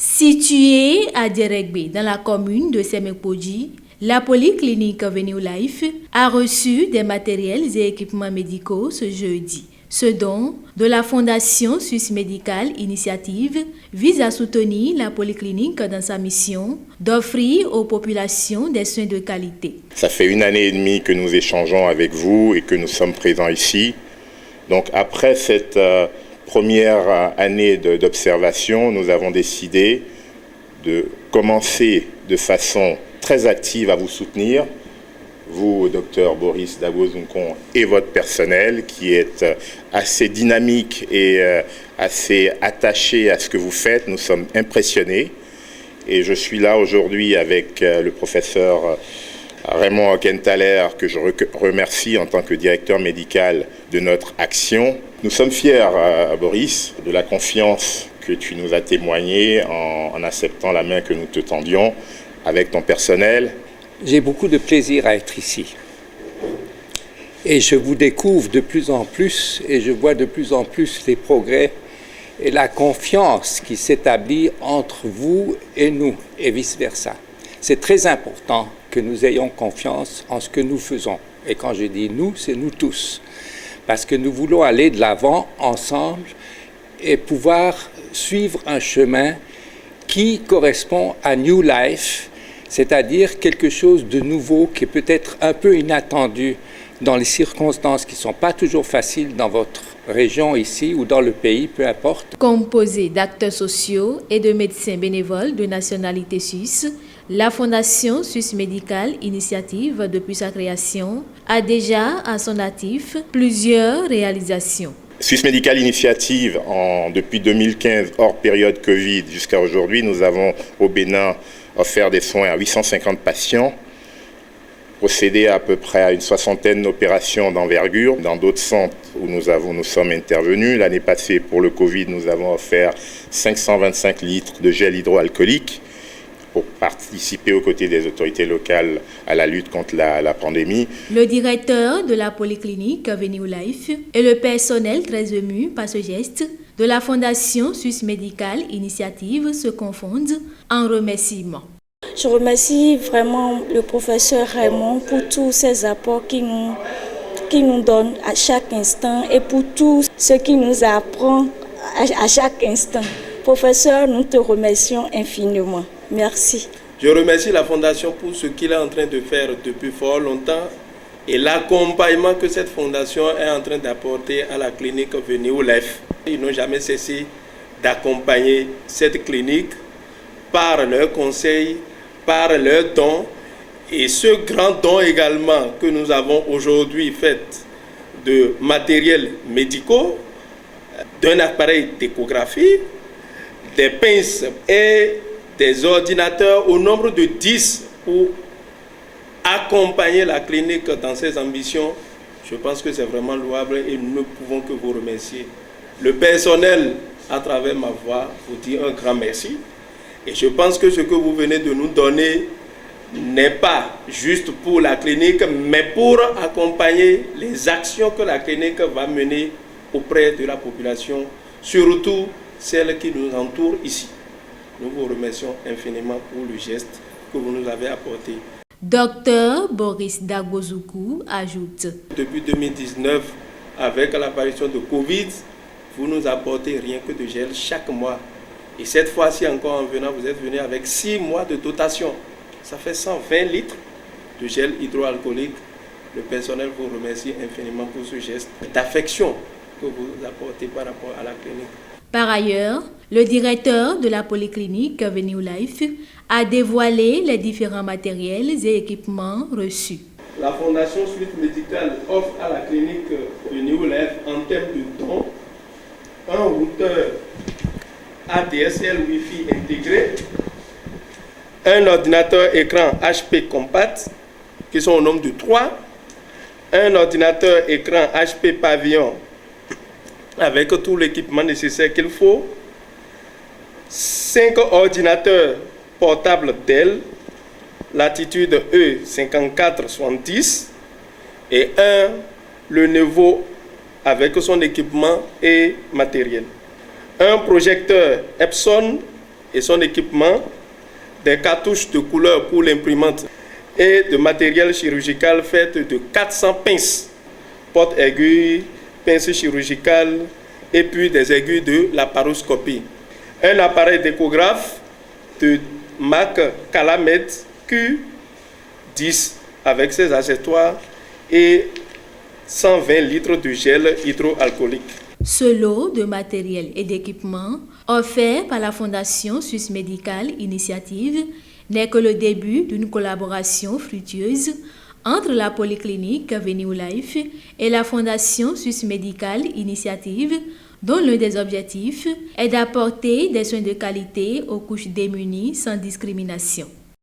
Située à Dierekbe, dans la commune de Semekpoji, la polyclinique Venue Life a reçu des matériels et équipements médicaux ce jeudi. Ce don de la Fondation Suisse Médicale Initiative vise à soutenir la polyclinique dans sa mission d'offrir aux populations des soins de qualité. Ça fait 1 année et demie que nous échangeons avec vous et que nous sommes présents ici. Donc après cette première année d'observation, nous avons décidé de commencer de façon très active à vous soutenir, vous, docteur Boris Dagozoukon, et votre personnel qui est assez dynamique et assez attaché à ce que vous faites. Nous sommes impressionnés et je suis là aujourd'hui avec le professeur Raymond Hockenthaler, que je remercie en tant que directeur médical de notre action. Nous sommes fiers, Boris, de la confiance que tu nous as témoignée en acceptant la main que nous te tendions avec ton personnel. J'ai beaucoup de plaisir à être ici. Et je vous découvre de plus en plus et je vois de plus en plus les progrès et la confiance qui s'établit entre vous et nous et vice-versa. C'est très important que nous ayons confiance en ce que nous faisons. Et quand je dis nous, c'est nous tous. Parce que nous voulons aller de l'avant ensemble et pouvoir suivre un chemin qui correspond à New Life, c'est-à-dire quelque chose de nouveau qui est peut-être un peu inattendu dans les circonstances qui ne sont pas toujours faciles dans votre région ici ou dans le pays, peu importe. Composée d'acteurs sociaux et de médecins bénévoles de nationalité suisse, la Fondation Suisse Médicale Initiative, depuis sa création, a déjà à son actif plusieurs réalisations. Suisse Médicale Initiative, depuis 2015, hors période Covid jusqu'à aujourd'hui, nous avons au Bénin offert des soins à 850 patients, procédé à peu près à une 60aine d'opérations d'envergure dans d'autres centres où nous sommes intervenus. L'année passée, pour le Covid, nous avons offert 525 litres de gel hydroalcoolique pour participer aux côtés des autorités locales à la lutte contre la pandémie. Le directeur de la polyclinique Venue Life et le personnel très ému par ce geste de la Fondation Suisse Médicale Initiative se confondent en remerciements. Je remercie vraiment le professeur Raymond pour tous ses apports qu'il nous donne à chaque instant et pour tout ce qu'il nous apprend à chaque instant. Professeur, nous te remercions infiniment. Merci. Je remercie la Fondation pour ce qu'il est en train de faire depuis fort longtemps et l'accompagnement que cette Fondation est en train d'apporter à la clinique Venue Life. Ils n'ont jamais cessé d'accompagner cette clinique par leurs conseils, par leurs dons et ce grand don également que nous avons aujourd'hui fait de matériels médicaux, d'un appareil d'échographie, des pinces et des ordinateurs au nombre de 10 pour accompagner la clinique dans ses ambitions. Je pense que c'est vraiment louable et nous ne pouvons que vous remercier. Le personnel, à travers ma voix, vous dit un grand merci. Et je pense que ce que vous venez de nous donner n'est pas juste pour la clinique, mais pour accompagner les actions que la clinique va mener auprès de la population, surtout celles qui nous entourent ici. Nous vous remercions infiniment pour le geste que vous nous avez apporté. Docteur Boris Dagozoukon ajoute. Depuis 2019, avec l'apparition de Covid, vous nous apportez rien que de gel chaque mois. Et cette fois-ci encore en venant, vous êtes venu avec 6 mois de dotation. Ça fait 120 litres de gel hydroalcoolique. Le personnel vous remercie infiniment pour ce geste d'affection que vous apportez par rapport à la clinique. Par ailleurs, le directeur de la polyclinique Venue Life a dévoilé les différents matériels et équipements reçus. La Fondation Suisse Médicale offre à la clinique Venue Life en termes de dons un routeur ADSL Wi-Fi intégré, un ordinateur écran HP Compact, qui sont au nombre de 3, un ordinateur écran HP Pavillon avec tout l'équipement nécessaire qu'il faut, 5 ordinateurs portables Dell, Latitude E5470 et un Lenovo avec son équipement et matériel. Un projecteur Epson et son équipement, des cartouches de couleur pour l'imprimante et de matériel chirurgical fait de 400 pinces, porte-aiguilles, pinces chirurgicales et puis des aiguilles de laparoscopie. Un appareil d'échographe de marque Calamed Q10 avec ses accessoires et 120 litres de gel hydroalcoolique. Ce lot de matériel et d'équipement offert par la Fondation Suisse Médicale Initiative n'est que le début d'une collaboration fructueuse entre la Polyclinique Avenue Life et la Fondation Suisse Médicale Initiative, dont l'un des objectifs est d'apporter des soins de qualité aux couches démunies sans discrimination.